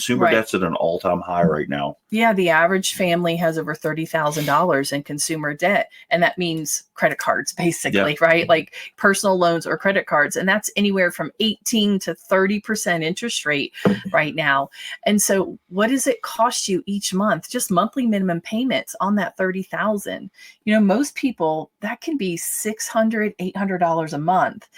consumer debt's at an all-time high right now. Yeah, the average family has over $30,000 in consumer debt. And that means credit cards, basically, right? Like personal loans or credit cards. And that's anywhere from 18 to 30% interest rate right now. And so what does it cost you each month? Just monthly minimum payments on that $30,000. You know, most people, that can be $600, $800 a month.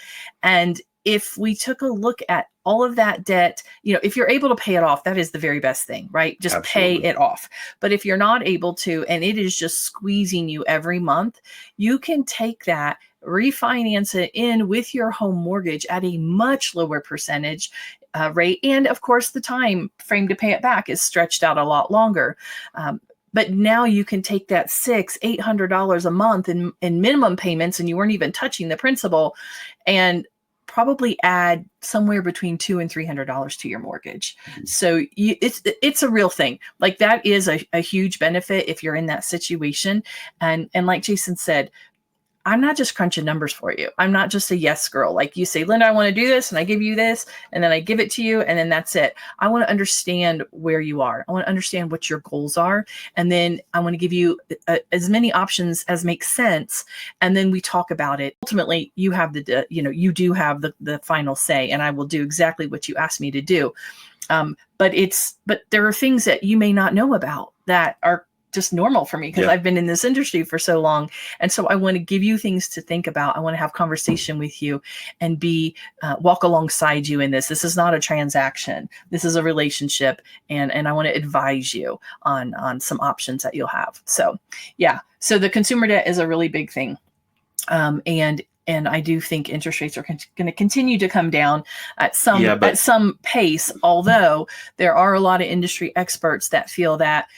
And if we took a look at all of that debt, you know, if you're able to pay it off, that is the very best thing, right? Just pay it off. But if you're not able to, and it is just squeezing you every month, you can take that, refinance it in with your home mortgage at a much lower percentage rate. And of course, the time frame to pay it back is stretched out a lot longer. But now you can take that $600, $800 a month in minimum payments, and you weren't even touching the principal, and probably add somewhere between $200 and $300 to your mortgage. So it's a real thing. Like that is a huge benefit if you're in that situation. And like Jason said, I'm not just crunching numbers for you. I'm not just a yes girl. Like you say, Linda, I want to do this, and I give you this, and then I give it to you, and then that's it. I want to understand where you are. I want to understand what your goals are. And then I want to give you as many options as make sense. And then we talk about it. Ultimately, you have you do have the final say, and I will do exactly what you asked me to do. But there are things that you may not know about that are just normal for me because I've been in this industry for so long. And so I want to give you things to think about. I want to have conversation with you and walk alongside you in this. This is not a transaction. This is a relationship. And I want to advise you on some options that you'll have. So yeah. So the consumer debt is a really big thing. And I do think interest rates are going to continue to come down at some pace, although there are a lot of industry experts that feel that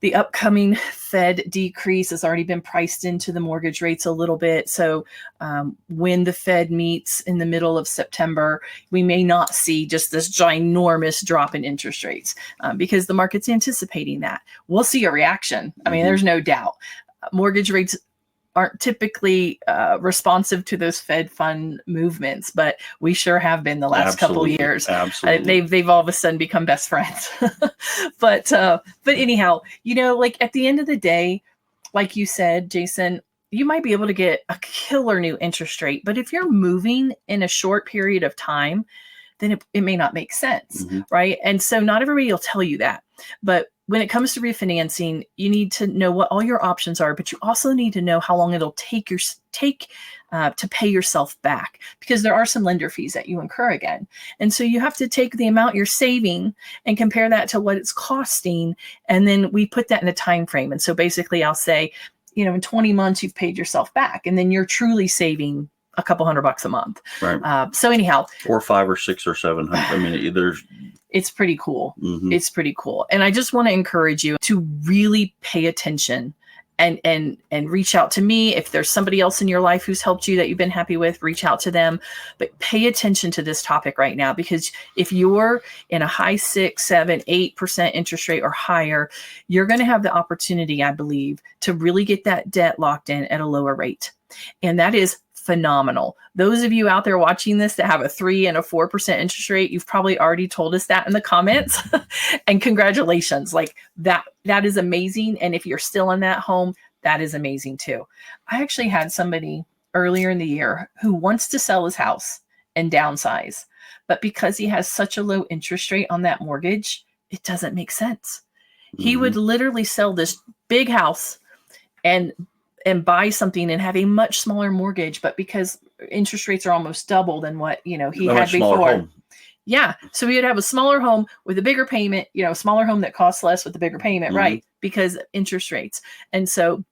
the upcoming Fed decrease has already been priced into the mortgage rates a little bit. So when the Fed meets in the middle of September, we may not see just this ginormous drop in interest rates because the market's anticipating that. We'll see a reaction. I mean, there's no doubt. Mortgage rates aren't typically responsive to those Fed fund movements, but we sure have been the last couple of years. Absolutely. They've all of a sudden become best friends. But anyhow, you know, like at the end of the day, like you said, Jason, you might be able to get a killer new interest rate, but if you're moving in a short period of time, then it may not make sense, right? And so not everybody will tell you that, but when it comes to refinancing, you need to know what all your options are, but you also need to know how long it'll take to pay yourself back, because there are some lender fees that you incur again. And so you have to take the amount you're saving and compare that to what it's costing. And then we put that in a time frame. And so basically I'll say, you know, in 20 months, you've paid yourself back, and then you're truly saving a couple $100 a month. Right. So anyhow, or 5 or 6 or 700. I mean, it's pretty cool. It's pretty cool. And I just want to encourage you to really pay attention and reach out to me. If there's somebody else in your life who's helped you that you've been happy with, reach out to them. But pay attention to this topic right now, because if you're in a high 6, 7, 8% interest rate or higher, you're going to have the opportunity, I believe, to really get that debt locked in at a lower rate. And that is phenomenal. Those of you out there watching this that have a 3 and a 4% interest rate, you've probably already told us that in the comments. And congratulations. Like that is amazing. And if you're still in that home, that is amazing too. I actually had somebody earlier in the year who wants to sell his house and downsize, but because he has such a low interest rate on that mortgage, it doesn't make sense. He would literally sell this big house and buy something and have a much smaller mortgage, but because interest rates are almost double than what, you know, he had before. Yeah. So he would have a smaller home with a bigger payment, you know, a smaller home that costs less with a bigger payment, right? Because interest rates. And so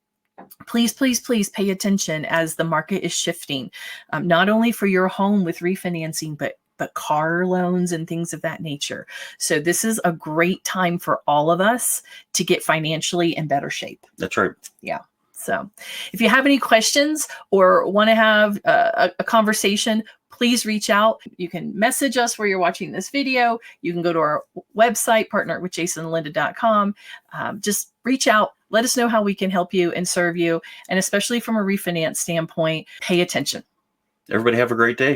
please, please, please pay attention as the market is shifting, not only for your home with refinancing, but car loans and things of that nature. So this is a great time for all of us to get financially in better shape. That's right. Yeah. So if you have any questions or want to have a conversation, please reach out. You can message us where you're watching this video. You can go to our website, partnerwithjasonandlinda.com. Just reach out. Let us know how we can help you and serve you. And especially from a refinance standpoint, pay attention. Everybody have a great day.